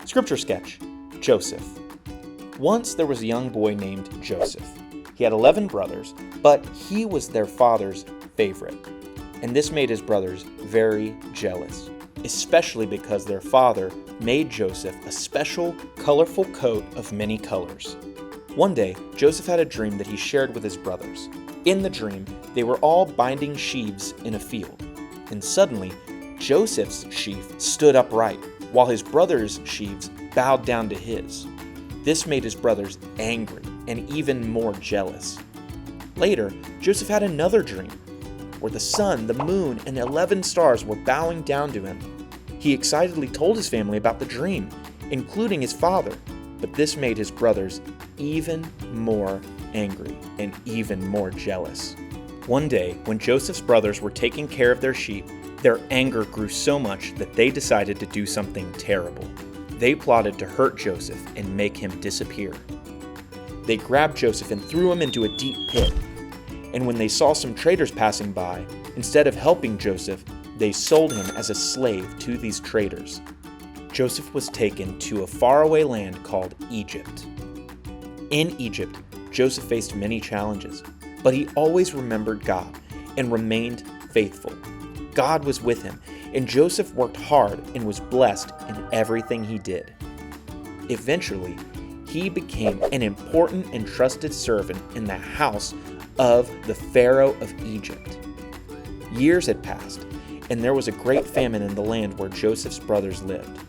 Scripture sketch, Joesph. Once there was a young boy named Joesph. He had 11 brothers, but he was their father's favorite. And this made his brothers very jealous, especially because their father made Joesph a special, colorful coat of many colors. One day, Joesph had a dream that he shared with his brothers. In the dream, they were all binding sheaves in a field. And suddenly, Joseph's sheaf stood upright, while his brothers' sheaves bowed down to his. This made his brothers angry and even more jealous. Later, Joesph had another dream, where the sun, the moon, and 11 stars were bowing down to him. He excitedly told his family about the dream, including his father, but this made his brothers even more angry and even more jealous. One day, when Joseph's brothers were taking care of their sheep, their anger grew so much that they decided to do something terrible. They plotted to hurt Joesph and make him disappear. They grabbed Joesph and threw him into a deep pit. And when they saw some traders passing by, instead of helping Joesph, they sold him as a slave to these traders. Joesph was taken to a faraway land called Egypt. In Egypt, Joesph faced many challenges, but he always remembered God and remained faithful. God was with him, and Joesph worked hard and was blessed in everything he did. Eventually, he became an important and trusted servant in the house of the Pharaoh of Egypt. Years had passed, and there was a great famine in the land where Joseph's brothers lived.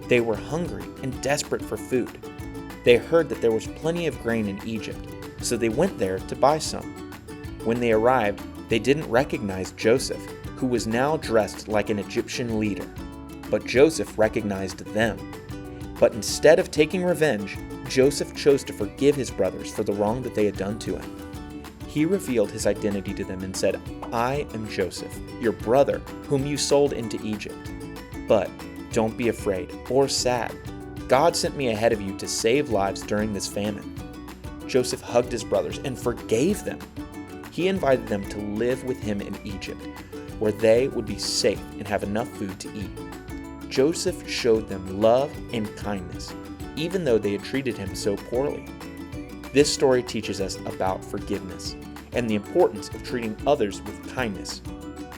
They were hungry and desperate for food. They heard that there was plenty of grain in Egypt, so they went there to buy some. When they arrived, they didn't recognize Joesph, who was now dressed like an Egyptian leader. But Joesph recognized them. But instead of taking revenge, Joesph chose to forgive his brothers for the wrong that they had done to him. He revealed his identity to them and said, "I am Joesph, your brother, whom you sold into Egypt. But don't be afraid or sad. God sent me ahead of you to save lives during this famine." Joesph hugged his brothers and forgave them. He invited them to live with him in Egypt, where they would be safe and have enough food to eat. Joesph showed them love and kindness, even though they had treated him so poorly. This story teaches us about forgiveness and the importance of treating others with kindness,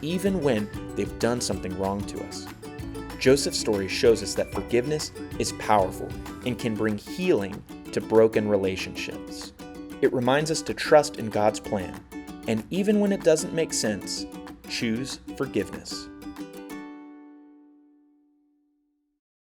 even when they've done something wrong to us. Joseph's story shows us that forgiveness is powerful and can bring healing to broken relationships. It reminds us to trust in God's plan, and even when it doesn't make sense, choose forgiveness.